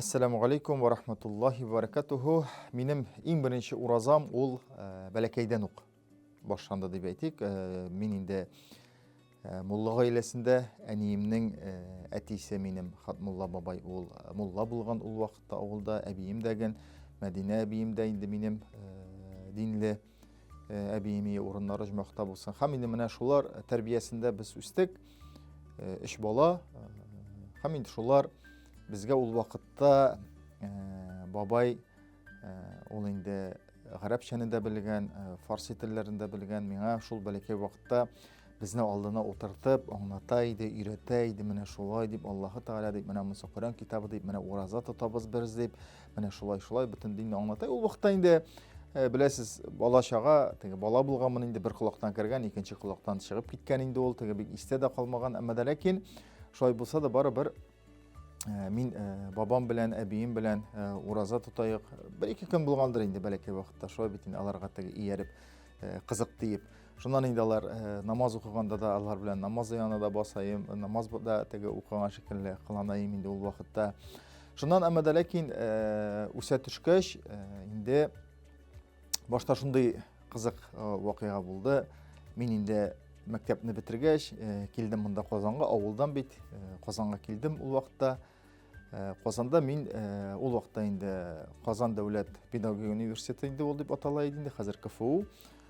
Ассаламу алейкум ва рахматуллахи ва баракатуху. Минем иң беренче уразам ул бәләкәйдән ук башланды дип әйтик. Мин инде мулла гаиләсендә әниемнең әтисе минем Хатмулла бабай ул мулла булган ул вакытта авылда, әбием дәген Мәдинә әбием дә инде минем динле әбиеме урыннары җмәхтә булсын. Һәм инде менә шулар тәрбиясендә без үстек. Эш бала һәм инде шулар безгә ул вакытта бабай ул инде гарәпчәне дә белгән, фарси телләрен дә белгән. Миңа шул бәләкәй вакытта безне алдына утыртып, аңлата иде, өйрәтә иде, менә шулай дип Аллаһы Тәгалә дип, менә Муса Коръән китабы дип, менә ураза тотабыз без дип, менә шулай бөтен динне аңлата. Ул вакытта инде беләсез, бала чага, теге бала булганмын инде, бер колактан кергән, икенче колактан чыгып киткән инде ул, теге бик истә дә калмаган, әмма дә ләкин шулай булса да барыбер мин бабам белән, әбием белән ураза тотайык. Бер-ике көн булгандыр инде бәләкәй вакытта. Шулай бит инде аларга теге ияреп, кызык тиеп. Шуннан инде алар намаз укыганда да алар белән намаз янында басайым, намаз да теге укыган шикелле кыланайым инде ул вакытта. Шуннан әмма дә ләкин үсә төшкәч, инде башта шундый кызык вакыйга булды. Мин инде мәктәпне бетергәч, килдем монда Казанга, авылдан бит Казанга килдем ул вакытта. Казанда мин ул вакытта инде Казан дәүләт педагогия университеты инде ул дип атала иде инде, хәзер КФУ.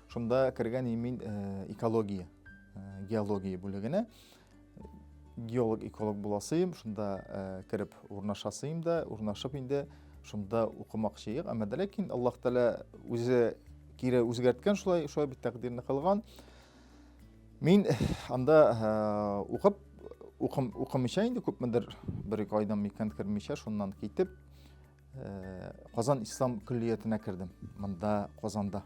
Шунда кергән мин экология, геология бүлегенә. Геолог, эколог буласым, шунда кирип урнашасым да, урнашып инде шунда укымакчыйм. Әмма дә ләкин Аллаһ Тәгалә үзе кире үзгәрткән, шулай бит тәкъдирне кылган. Мин анда укымыйча инде күпмедер бер-ике айдан микән кирмичә, шуннан китеп Казан ислам көллиятенә кирдем. Монда Казанда.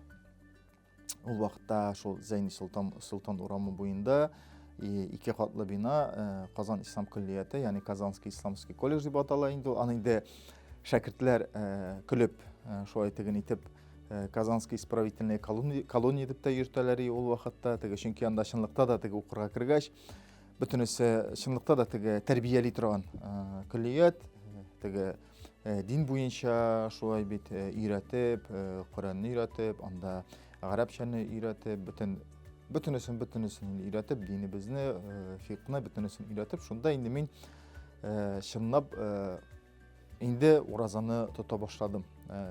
Ул вакытта шул Зәйни Султан урамы буенда ике катлы бина Казан ислам көллияте, ягъни Казанский исламский колледж дип атала инде. Аны инде шәкертләр көлеп, шулай теген итеп Казанский исправительная колония дип тә йөртәләр ул вакытта. Теге чөнки анда чынлыкта да теге укырга кергәч, бөтенесе чынлыкта да теге тәрбияли торган көллият, теге дин буенча шулай бит өйрәтеп, Коръәнне өйрәтеп, анда гарәпчәне өйрәтеп, бөтенесен өйрәтеп, динебезне, фикъны бөтенесен өйрәтеп, шунда инде мин чынлап инде уразаны тота башладым.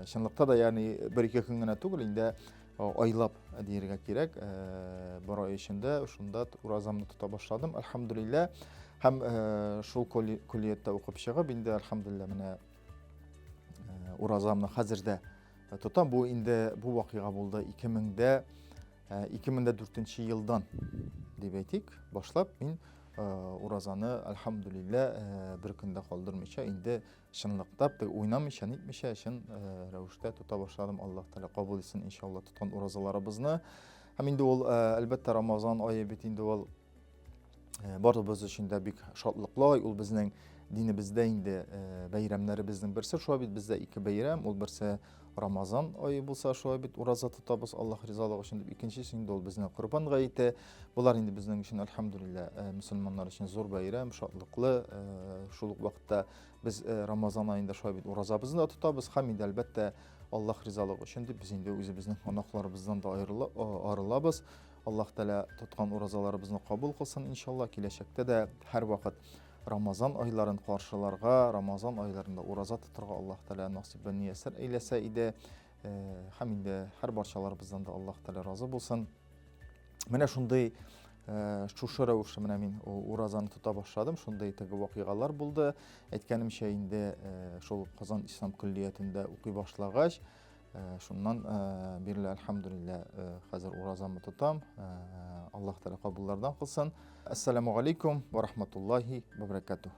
Чынлыкта да, ягъни бер-ике көн генә түгел, инде айлап дияргә кирәк. Бер ай эчендә шунда уразамны тота башладым. Әлхәмдүлилләһ. Һәм шул көллияттә укып чыгып, инде әлхәмдүлилләһ менә уразамны хәзердә тотам. Бу инде бу вакыйга булды 2004 елдан дип әйтик, башлап мин уразаны әлхәмдүлилләһ бер көндә калдырмыйча, инде чынлыктап уйнамыйча, нитмичә чын рәвештә тота башладым. Аллаһ Тәгалә кабул итсен иншалла тоткан уразаларыбызны. Һәм инде ул әлбәттә Рамазан ае бит инде ул барыбыз өчен дә бик шатлыклы ай. Ул безнең динебездә инде бәйрәмнәребезнең берсе. Шулай бит бездә ике бәйрәм. Ул берсе Рамазан ае булса, шулай бит ураза тотабыз Аллаһ ризалыгы өчен дип. Икенчесе инде ул безнең Корбан гаете. Булар инде безнең өчен әлхәмдүлилләһ мөселманнар өчен зур бәйрәм, шатлыклы. Шул ук вакытта без Рамазан аенда шулай бит уразабызны да тотабыз. Һәм инде әлбәттә Аллаһ ризалыгы өчен дип без инде үзебезнең гөнаһларыбыздан да арылабыз. Аллаһ Тәгалә тоткан уразаларыбызны кабул кылсын иншалла. Киләчәктә дә һәр вакыт Рамазан айларын каршыларга, Рамазан айларында ураза тотарга Аллаһ Тәгалә насыйбын ясар әйләсә иде. Һәм инде һәр барчаларыбыздан да Аллаһ Тәгалә разы булсын. Менә шундый шушы рәвештә менә мин уразаны тота башладым. Шундый теге вакыйгалар булды. Әйткәнемчә инде шул Казан ислам көллиятендә укый башлагач, шуннан бирле әлхәмдүлилләһ хәзер уразамны тотам. Аллаһ Тәгалә кабуллардан кылсын. Ассаламу алейкум ва рахматуллахи ва баракатуһ.